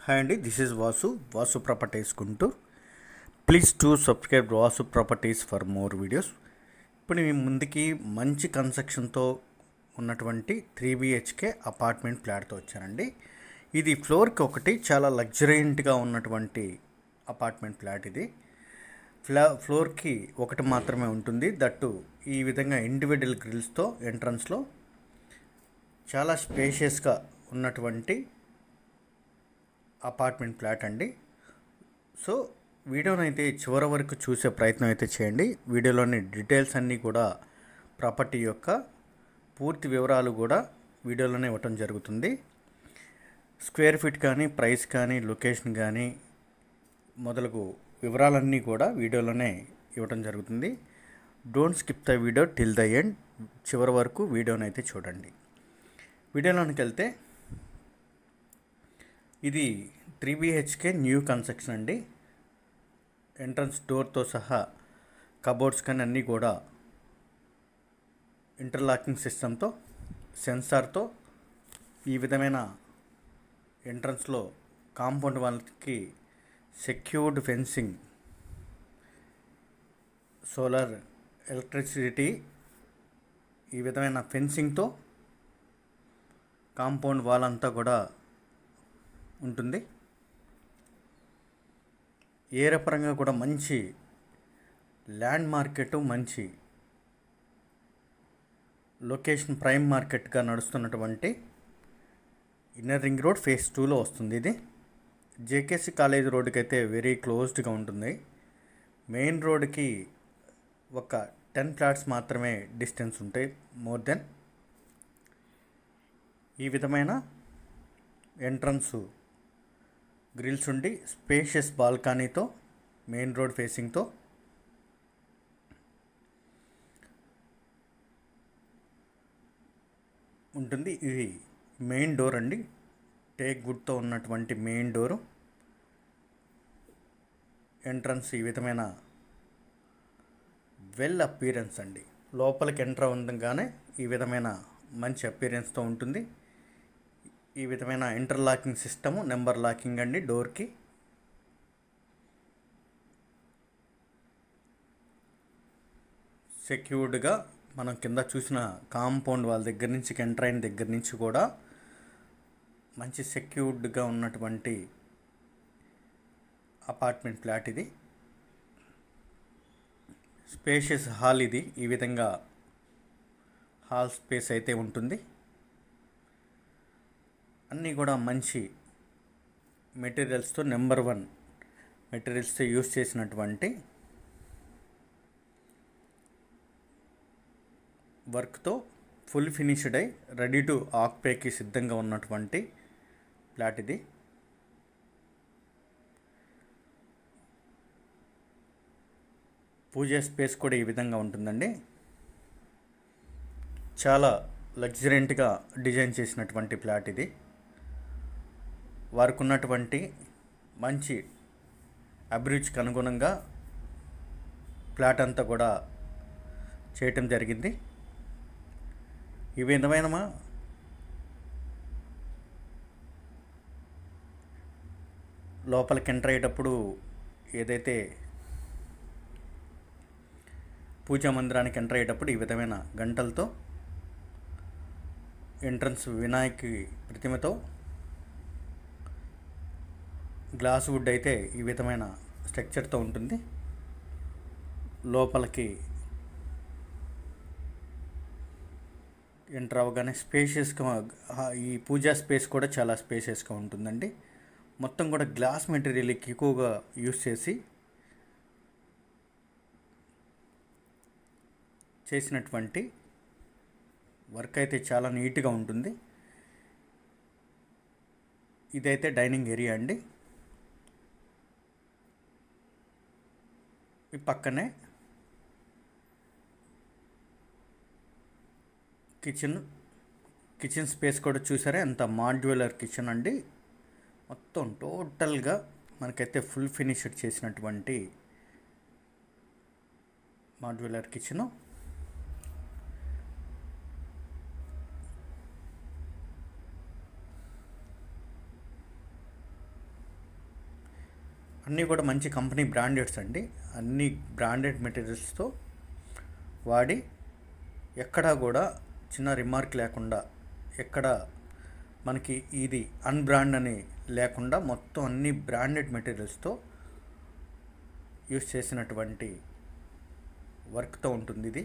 Hi అండి, this is Vasu properties Guntur. Please to subscribe Vasu properties for more videos. ఇప్పుడు మీ ముందుకి మంచి కన్స్ట్రక్షన్తో ఉన్నటువంటి 3BHK అపార్ట్మెంట్ ఫ్లాట్తో వచ్చానండి. ఇది ఫ్లోర్కి ఒకటి చాలా లగ్జరీగా ఉన్నటువంటి అపార్ట్మెంట్ ఫ్లాట్. ఇది ఫ్లోర్కి ఒకటి మాత్రమే ఉంటుంది. దట్టు ఈ విధంగా ఇండివిజువల్ గ్రిల్స్తో ఎంట్రన్స్లో చాలా స్పేషియస్గా ఉన్నటువంటి అపార్ట్మెంట్ ఫ్లాట్ అండి. సో వీడియోని అయితే చివరి వరకు చూసే ప్రయత్నం అయితే చేయండి. వీడియోలోని డీటెయిల్స్ అన్నీ కూడా ప్రాపర్టీ యొక్క పూర్తి వివరాలు కూడా వీడియోలోనే ఇవ్వటం జరుగుతుంది. స్క్వేర్ ఫీట్ కానీ, ప్రైస్ కానీ, లొకేషన్ కానీ మొదలగు వివరాలన్నీ కూడా వీడియోలోనే ఇవ్వటం జరుగుతుంది. Don't skip the video till the end. చివరి వరకు వీడియోని అయితే చూడండి. వీడియోలోనికి వెళ్తే ఇది 3BHK న్యూ కన్స్ట్రక్షన్ అండి. ఎంట్రన్స్ డోర్తో సహా కబోర్డ్స్ కానీ అన్నీ కూడా ఇంటర్లాకింగ్ సిస్టంతో, సెన్సార్తో ఈ విధమైన ఎంట్రన్స్లో కాంపౌండ్ వాళ్ళకి సెక్యూర్డ్ ఫెన్సింగ్, సోలార్ ఎలక్ట్రిసిటీ ఈ విధమైన ఫెన్సింగ్తో కాంపౌండ్ వాల్ అంతా కూడా ఉంటుంది. ఏరియా పరంగా కూడా మంచి ల్యాండ్ మార్కెట్, మంచి లొకేషన్, ప్రైమ్ మార్కెట్గా నడుస్తున్నటువంటి ఇన్నర్ రింగ్ రోడ్ ఫేజ్ 2లో వస్తుంది. ఇది జేకేసి కాలేజ్ రోడ్డుకి అయితే వెరీ క్లోజ్డ్గా ఉంటుంది. మెయిన్ రోడ్కి ఒక 10 ఫ్లాట్స్ మాత్రమే డిస్టెన్స్ ఉంటాయి, మోర్ దెన్. ఈ విధమైన ఎంట్రన్స్ గ్రిల్స్ ఉండి స్పేషియస్ బాల్కనీతో మెయిన్ రోడ్ ఫేసింగ్తో ఉంటుంది. ఇది మెయిన్ డోర్ అండి, టేక్ వుడ్తో ఉన్నటువంటి మెయిన్ డోరు. ఎంట్రన్స్ ఈ విధమైన వెల్ అపీరెన్స్ అండి. లోపలికి ఎంటర్ అవ్వగానే ఈ విధమైన మంచి అపీరెన్స్తో ఉంటుంది. ఈ విధమైన ఇంటర్లాకింగ్ సిస్టము, నెంబర్ లాకింగ్ అండి డోర్కి. సెక్యూర్డ్గా మనం కింద చూసిన కాంపౌండ్ వాళ్ళ దగ్గర నుంచి, ఎంటర్ అయిన దగ్గర నుంచి కూడా మంచి సెక్యూర్డ్గా ఉన్నటువంటి అపార్ట్మెంట్ ఫ్లాట్ ఇది. స్పేషియస్ హాల్ ఇది. ఈ విధంగా హాల్ స్పేస్ అయితే ఉంటుంది. అన్నీ కూడా మంచి మెటీరియల్స్తో, నెంబర్ 1 మెటీరియల్స్తో యూస్ చేసినటువంటి వర్క్తో ఫుల్ ఫినిష్డ్ అయి రెడీ టు ఆక్యుపైకి సిద్ధంగా ఉన్నటువంటి ఫ్లాట్ ఇది. పూజా స్పేస్ కూడా ఈ విధంగా ఉంటుందండి. చాలా లగ్జరెంట్గా డిజైన్ చేసినటువంటి ఫ్లాట్ ఇది. వారికి ఉన్నటువంటి మంచి అభిరుచికి అనుగుణంగా ఫ్లాట్ అంతా కూడా చేయటం జరిగింది. ఈ విధమైన లోపలికి ఎంటర్ అయ్యేటప్పుడు ఏదైతే పూజా మందిరానికి ఎంటర్ అయ్యేటప్పుడు ఈ విధమైన గంటలతో, ఎంట్రన్స్ వినాయకి ప్రతిమతో, గ్లాస్ వుడ్ అయితే ఈ విధమైన స్ట్రక్చర్తో ఉంటుంది. లోపలికి ఎంటర్ అవ్వగానే స్పేషియస్గా ఈ పూజా స్పేస్ కూడా చాలా స్పేషియస్గా ఉంటుందండి. మొత్తం కూడా గ్లాస్ మెటీరియల్కి ఎక్కువగా యూస్ చేసినటువంటి వర్క్ అయితే చాలా నీట్గా ఉంటుంది. ఇదైతే డైనింగ్ ఏరియా అండి. ఈ పక్కనే కిచెన్ స్పేస్ కూడా చూసారా, ఎంత మాడ్యులర్ కిచెన్ అండి. మొత్తం టోటల్గా మనకైతే ఫుల్ ఫినిష్డ్ చేసినటువంటి మాడ్యులర్ కిచెను. అన్నీ కూడా మంచి కంపెనీ బ్రాండెడ్స్ అండి. అన్ని బ్రాండెడ్ మెటీరియల్స్తో వాడి ఎక్కడా కూడా చిన్న రిమార్క్ లేకుండా, ఎక్కడ మనకి ఇది అన్బ్రాండ్ అని లేకుండా మొత్తం అన్ని బ్రాండెడ్ మెటీరియల్స్తో యూస్ చేసినటువంటి వర్క్తో ఉంటుంది. ఇది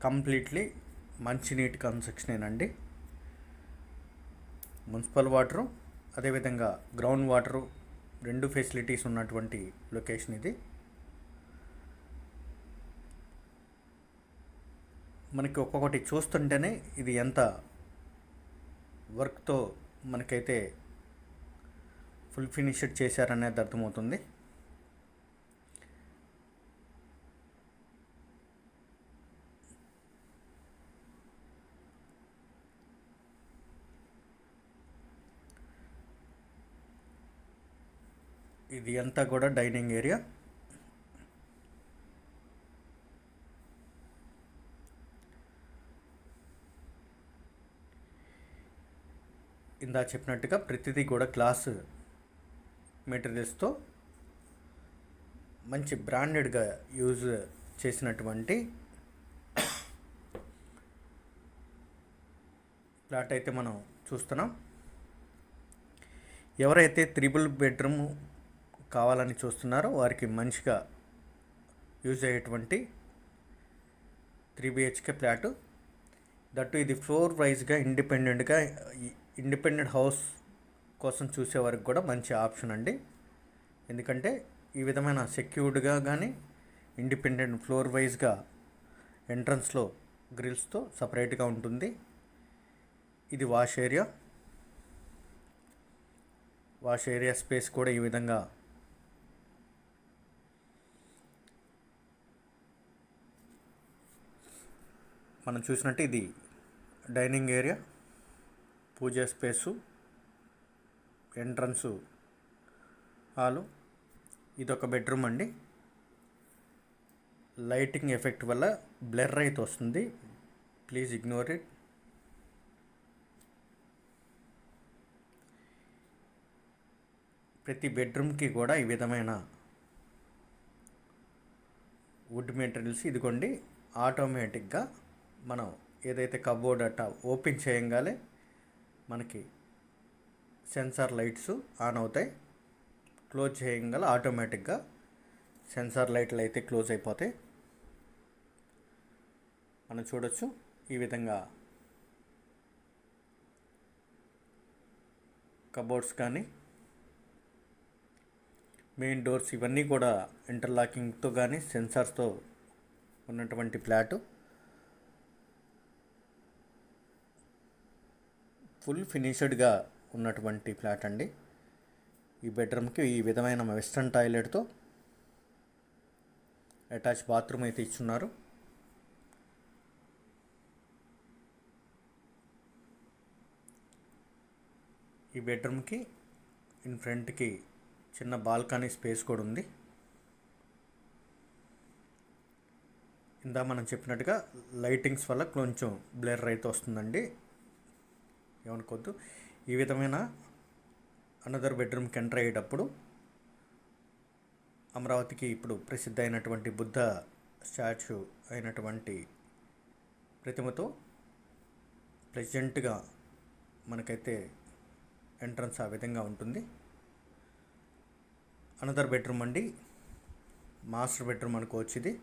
కంప్లీట్లీ మంచినీటి కన్స్ట్రక్షనేనండి. మున్సిపల్ వాటరు అదేవిధంగా గ్రౌండ్ వాటరు రెండు ఫెసిలిటీస్ ఉన్నటువంటి లొకేషన్ ఇది. మనకి ఒక్కొక్కటి చూస్తుంటేనే ఇది ఎంత వర్క్తో మనకైతే ఫుల్ ఫినిష్డ్ చేశారనేది అర్థమవుతుంది. ఇది అంతా కూడా డైనింగ్ ఏరియా. ఇందా చెప్పినట్టుగా ప్రతిదీ కూడా గ్లాస్ మెటీరియల్స్తో మంచి బ్రాండెడ్గా యూజ్ చేసినటువంటి ఫ్లాట్ అయితే మనం చూస్తున్నాం. ఎవరైతే 3 బెడ్రూమ్ కావాలని చూస్తున్నారో వారికి మంచిగా యూజ్ అయ్యేటువంటి 3 BHK ఫ్లాటు. దట్టు ఇది ఫ్లోర్ వైజ్గా ఇండిపెండెంట్ హౌస్ కోసం చూసే వారికి కూడా మంచి ఆప్షన్ అండి. ఎందుకంటే ఈ విధమైన సెక్యూర్డ్గా కానీ ఇండిపెండెంట్ ఫ్లోర్ వైజ్గా ఎంట్రన్స్లో గ్రిల్స్తో సపరేట్గా ఉంటుంది. ఇది వాష్ ఏరియా స్పేస్ కూడా ఈ విధంగా మనం చూసినట్టు ఇది డైనింగ్ ఏరియా, పూజా స్పేసు, ఎంట్రన్సు హాలు. ఇదొక బెడ్రూమ్ అండి. లైటింగ్ ఎఫెక్ట్ వల్ల బ్లర్ అయితే వస్తుంది, ప్లీజ్ ఇగ్నోర్ ఇట్. ప్రతి బెడ్రూమ్కి కూడా ఈ విధమైన వుడ్ మెటీరియల్స్. ఇదిగోండి ఆటోమేటిక్గా మనం ఏదైతే కబోర్డ్ అట్ట ఓపెన్ చేయగానే మనకి సెన్సార్ లైట్స్ ఆన్ అవుతాయి, క్లోజ్ చేయగల ఆటోమేటిక్గా సెన్సార్ లైట్లు అయితే క్లోజ్ అయిపోతాయి. మనం చూడొచ్చు ఈ విధంగా కబోర్డ్స్ కానీ మెయిన్ డోర్స్ ఇవన్నీ కూడా ఇంటర్లాకింగ్తో కానీ సెన్సార్స్తో ఉన్నటువంటి ఫ్లాటు. ఫుల్ ఫినిష్డ్గా ఉన్నటువంటి ఫ్లాట్ అండి. ఈ బెడ్రూమ్కి ఈ విధమైన వెస్ట్రన్ టాయిలెట్తో అటాచ్ బాత్రూమ్ అయితే ఇచ్చున్నారు. ఈ బెడ్రూమ్కి ఇన్ ఫ్రంట్కి చిన్న బాల్కనీ స్పేస్ కూడా ఉంది. ఇందా మనం చెప్పినట్టుగా లైటింగ్స్ వల్ల కొంచెం బ్లర్ అయితే వస్తుందండి, ఏమనుకోవద్దు. ఈ విధమైన అనదర్ బెడ్రూమ్కి ఎంటర్ అయ్యేటప్పుడు అమరావతికి ఇప్పుడు ప్రసిద్ధ అయినటువంటి బుద్ధ స్టాచ్యూ అయినటువంటి ప్రతిమతో ప్రెజెంట్గా మనకైతే ఎంట్రన్స్ ఆ విధంగా ఉంటుంది. అనదర్ బెడ్రూమ్ అండి, మాస్టర్ బెడ్రూమ్ అనుకోవచ్చు. ఇది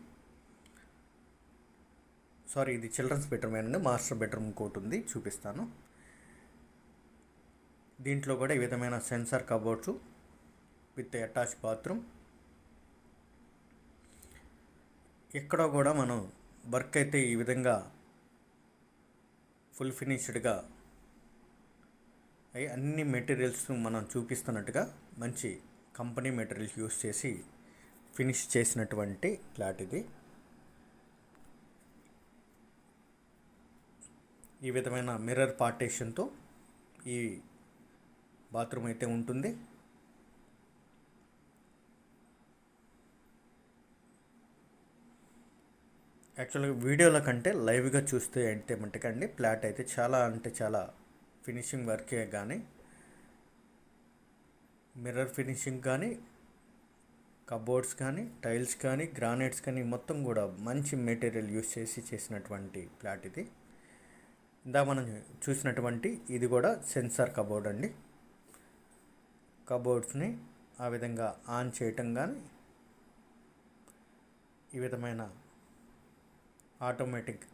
చిల్డ్రన్స్ బెడ్రూమ్ ఏనండి. మాస్టర్ బెడ్రూమ్ ఇంకోటి ఉంది, చూపిస్తాను. దీంట్లో కూడా ఈ విధమైన sensor cupboards with attach bathroom. ఎక్కడో కూడా మనం వర్క్ అయితే ఈ విధంగా ఫుల్ ఫినిష్డ్గా అవి అన్ని మెటీరియల్స్ మనం చూపిస్తున్నట్టుగా మంచి కంపెనీ మెటీరియల్స్ యూస్ చేసి ఫినిష్ చేసినటువంటి ఫ్లాట్ ఇది. ఈ విధమైన మిర్రర్ పార్టీషన్తో ఈ బాత్రూమ్ అయితే ఉంటుంది. యాక్చువల్గా వీడియోల కంటే లైవ్గా చూస్తే అయితే మట్టుకండి ఫ్లాట్ అయితే చాలా అంటే చాలా ఫినిషింగ్ వర్కే కానీ మిర్రర్ ఫినిషింగ్ కానీ, కబోర్డ్స్ కానీ, టైల్స్ కానీ, గ్రానైట్స్ కానీ మొత్తం కూడా మంచి మెటీరియల్ యూస్ చేసి చేసినటువంటి ఫ్లాట్ ఇది. ఇందా మనం చూసినటువంటి ఇది కూడా సెన్సార్ కబోర్డ్ అండి. కబోర్డ్స్ని ఆ విధంగా ఆన్ చేయటం కానీ, ఈ విధమైన ఆటోమేటిక్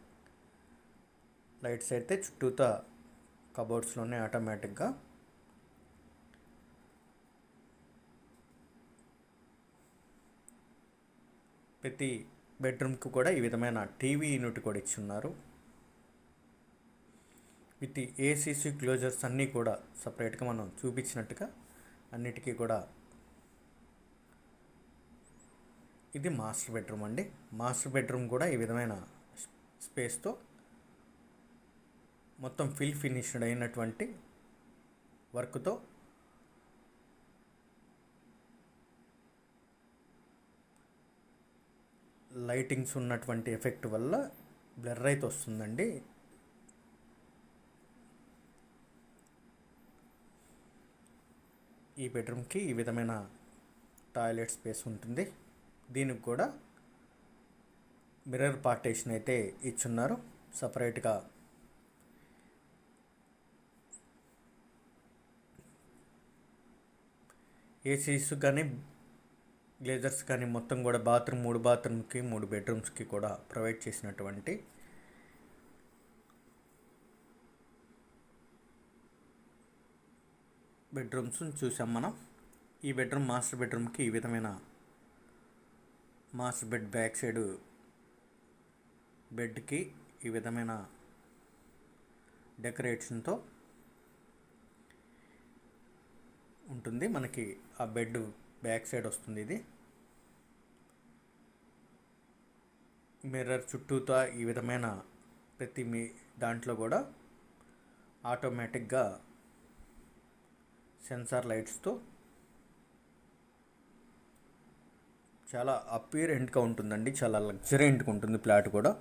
లైట్స్ అయితే చుట్టూతా కబోర్డ్స్లోనే ఆటోమేటిక్గా ప్రతి బెడ్రూమ్కి కూడా ఈ విధమైన టీవీ యూనిట్ కూడా ఇచ్చున్నారు. విత్ ఏసీసీ క్లోజర్స్ అన్నీ కూడా సపరేట్గా మనం చూపించినట్టుగా అన్నిటికీ కూడా. ఇది మాస్టర్ బెడ్రూమ్ అండి. మాస్టర్ బెడ్రూమ్ కూడా ఈ విధమైన స్పేస్తో మొత్తం ఫినిష్డ్ అయినటువంటి వర్క్తో లైటింగ్స్ ఉన్నటువంటి ఎఫెక్ట్ వల్ల బ్లర్ అయితే వస్తుందండి. ఈ బెడ్రూమ్కి ఈ విధమైన టాయిలెట్ స్పేస్ ఉంటుంది. దీనికి కూడా మిర్రర్ పార్టీషన్ అయితే ఇచ్చున్నారు సపరేట్గా. ఏసీస్ కానీ, గ్లేజర్స్ కానీ మొత్తం కూడా బాత్రూమ్ 3 బాత్రూమ్కి 3 బెడ్రూమ్స్కి కూడా ప్రొవైడ్ చేసినటువంటి బెడ్రూమ్స్ చూసాం మనం. ఈ బెడ్రూమ్ మాస్టర్ బెడ్రూమ్కి ఈ విధమైన మాస్టర్ బెడ్ బ్యాక్ సైడ్ బెడ్కి ఈ విధమైన డెకరేషన్తో ఉంటుంది. మనకి ఆ బెడ్ బ్యాక్ సైడ్ వస్తుంది. ఇది మిర్రర్ చుట్టూతో ఈ విధమైన ప్రతి దాంట్లో కూడా ఆటోమేటిక్గా సెన్సార్ లైట్స్తో చాలా అపీరెంట్గా ఉంటుందండి. చాలా లగ్జరీగా ఉంటుంది ఫ్లాట్ కూడా.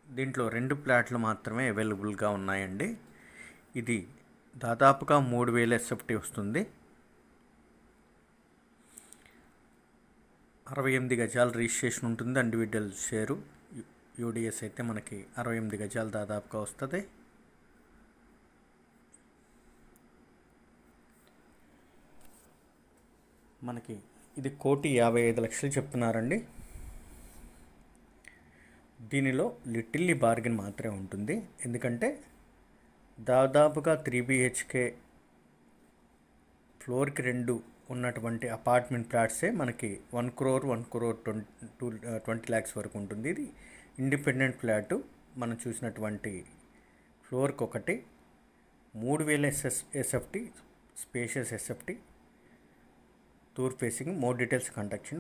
దీంట్లో 2 ఫ్లాట్లు మాత్రమే అవైలబుల్గా ఉన్నాయండి. ఇది దాదాపుగా 3000 SFT వస్తుంది. 68 గజాల రిజిస్ట్రేషన్ ఉంటుంది. ఇండివిజువల్ షేరు యూడిఎస్ అయితే మనకి 68 గజాలు దాదాపుగా వస్తుంది. మనకి ఇది 1,55,00,000 చెప్తున్నారండి. దీనిలో లిటిల్లీ బార్గెన్ మాత్రమే ఉంటుంది. ఎందుకంటే దాదాపుగా 3 BHK ఫ్లోర్కి 2 ఉన్నటువంటి అపార్ట్మెంట్ ఫ్లాట్సే మనకి 1 crore 20 lakhs వరకు ఉంటుంది. ఇది ఇండిపెండెంట్ ఫ్లాటు. మనం చూసినటువంటి ఫ్లోర్కి ఒకటి 3000 SFT spacious SFT tour facing. More details contact.